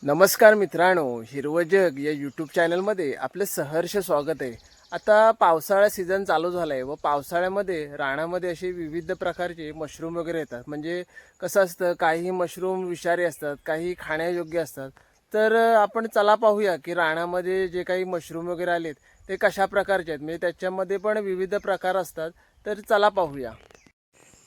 नमस्कार मित्रांनो, हिरवं जग या यूट्यूब चॅनलमध्ये आपलं सहर्ष स्वागत आहे. आता पावसाळा सीझन चालू झाला आहे व पावसाळ्यामध्ये रानामध्ये असे विविध प्रकारचे मशरूम वगैरे येतात. म्हणजे कसं असतं, काही मशरूम विषारी असतात, काही खाण्यायोग्य असतात. तर आपण चला पाहूया की रानामध्ये जे काही मशरूम वगैरे आलेत ते कशा प्रकारचे आहेत. म्हणजे त्याच्यामध्ये पण विविध प्रकार असतात. तर चला पाहूया.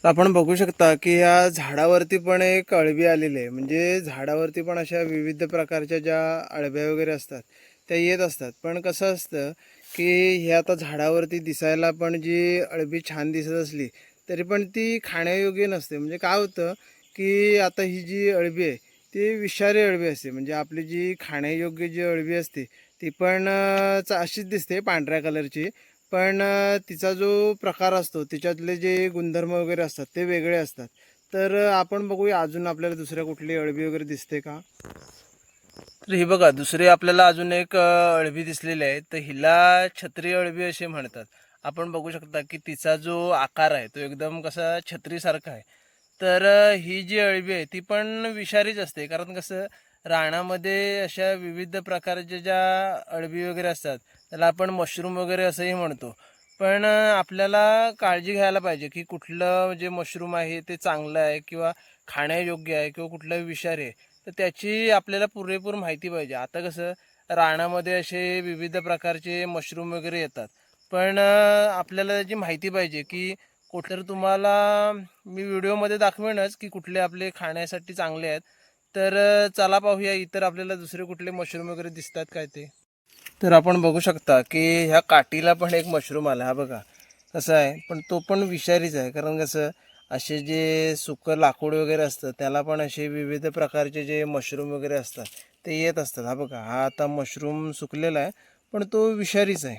आपण बघू शकता की या झाडावरती पण एक अळवी आलेली आहे. म्हणजे झाडावरती पण अशा विविध प्रकारच्या ज्या अळव्या वगैरे असतात त्या येत असतात. पण कसं असतं की हे आता झाडावरती दिसायला पण जी अळवी छान दिसत असली तरी पण ती खाण्यायोग्य नसते. म्हणजे काय होतं की आता ही जी अळवी आहे ती विषारी अळवी असते. म्हणजे आपली जी खाण्यायोग्य जी अळवी असते ती पण अशीच दिसते पांढऱ्या कलरची. पण तिचा जो प्रकार असतो तिच्यातले जे गुणधर्म वगैरे असतात ते वेगळे असतात. तर आपण बघूया अजून आपल्याला दुसऱ्या कुठली अळवी वगैरे दिसते का. तर ही बघा, दुसरी आपल्याला अजून एक अळवी दिसलेली आहे. तर हिला छत्री अळवी असे म्हणतात. आपण बघू शकता की तिचा जो आकार आहे तो एकदम कसा छत्रीसारखा आहे. तर ही जी अळवी आहे ती पण विषारीच असते. कारण कसं, रानामध्ये अशा विविध प्रकारच्या ज्या अळवी वगैरे असतात त्याला आपण मशरूम वगैरे असंही म्हणतो. पण आपल्याला काळजी घ्यायला पाहिजे की कुठलं जे मशरूम आहे ते चांगलं आहे किंवा खाण्यायोग्य आहे किंवा कुठलं विषारी आहे. तर त्याची आपल्याला पुरेपूर माहिती पाहिजे. आता कसं, रानामध्ये असे विविध प्रकारचे मशरूम वगैरे येतात. पण आपल्याला त्याची माहिती पाहिजे की कुठं, तर तुम्हाला मी व्हिडिओमध्ये दाखवेनच की कुठले आपले खाण्यासाठी चांगले आहेत. तर चला पाहूया इतर आपल्याला दुसरे कुठले मशरूम वगैरे दिसतात काय ते. तर आपण बघू शकता की ह्या काठीला पण एक मशरूम आला. हा बघा कसं आहे, पण तो पण विषारीच आहे. कारण कसं, असे जे सुकं लाकूड वगैरे असतं त्याला पण असे विविध प्रकारचे जे मशरूम वगैरे असतात ते येत असतात. हा बघा, हा आता मशरूम सुकलेला आहे पण तो विषारीच आहे.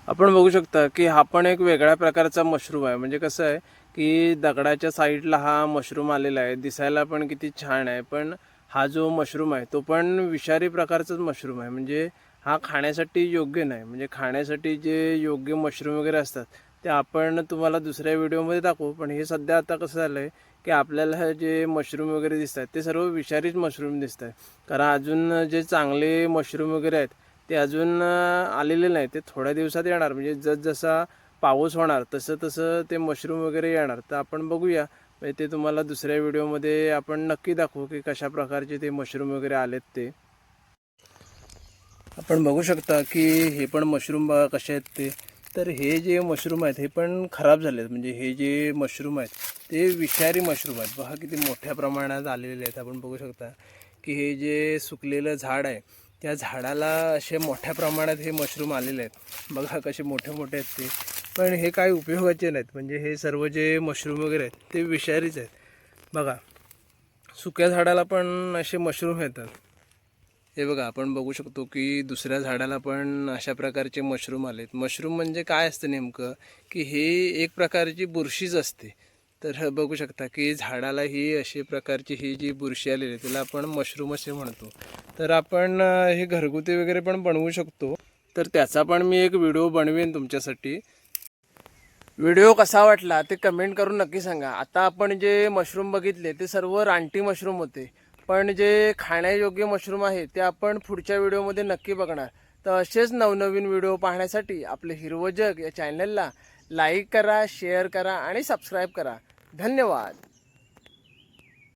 आपण बघू शकता की हा पण एक वेगळ्या प्रकारचा मशरूम आहे. म्हणजे कसं आहे की दगडाच्या साईडला हा मशरूम आलेला आहे. दिसायला पण किती छान आहे. पण हा जो मशरूम आहे तो पण विषारी प्रकारचाच मशरूम आहे. म्हणजे हा खाण्यासाठी योग्य नाही. म्हणजे खाण्यासाठी जे योग्य मशरूम वगैरे असतात ते आपण तुम्हाला दुसऱ्या व्हिडिओमध्ये दाखवू. पण हे सध्या आता कसं झालं आहे की आपल्याला जे मशरूम वगैरे दिसत आहेत ते सर्व विषारीच मशरूम दिसत आहेत. कारण अजून जे चांगले मशरूम वगैरे आहेत ते अजून आलेले नाही. ते थोड्या दिवसात येणार. म्हणजे जसजसा पाऊस होणार तसं तसं ते मशरूम वगैरे येणार. तर आपण बघूया, म्हणजे ते तुम्हाला दुसऱ्या व्हिडिओमध्ये आपण नक्की दाखवू की कशा प्रकारचे ते मशरूम वगैरे आलेत ते. आपण बघू शकता की हे पण मशरूम बघा कसे आहेत ते. तर हे जे मशरूम आहेत हे पण खराब झाले आहेत. म्हणजे हे जे मशरूम आहेत ते विषारी मशरूम आहेत. बघा किती मोठ्या प्रमाणात आलेले आहेत. आपण बघू शकता की हे जे सुकलेलं झाड आहे त्या झाडाला असे मोठ्या प्रमाणात हे मशरूम आलेले आहेत. बघा कसे मोठे मोठे आहेत ते. पण हे काही उपयोगाचे नाहीत. म्हणजे हे सर्व जे मशरूम वगैरे आहेत ते विषारीच आहेत. बघा, सुक्या झाडाला पण असे मशरूम येतात. हे बघा, आपण बघू शकतो की दुसऱ्या झाडाला पण अशा प्रकारचे मशरूम आलेत. मशरूम म्हणजे काय असतं नेमकं, की हे एक प्रकारची बुरशीच असते. तर बघू शकता की झाडाला ही अशी प्रकारची ही जी बुरशी आलेली आहे त्याला आपण मशरूम असे म्हणतो. तर आपण हे घरगुती वगैरे पण बनवू शकतो. तर त्याचा पण मी एक व्हिडिओ बनवेन तुमच्यासाठी. व्हिडिओ कसा वाटला ते कमेंट करून नक्की सांगा. आता आपण जे मशरूम बघितले ते सर्व रानटी मशरूम होते. पण जे खाण्यायोग्य मशरूम आहे ते आपण पुढच्या व्हिडिओमध्ये नक्की बघणार. तर असेच नवनवीन व्हिडिओ पाहण्यासाठी आपले हिरवं जग या चॅनलला लाईक करा, शेअर करा आणि सबस्क्राईब करा. धन्यवाद.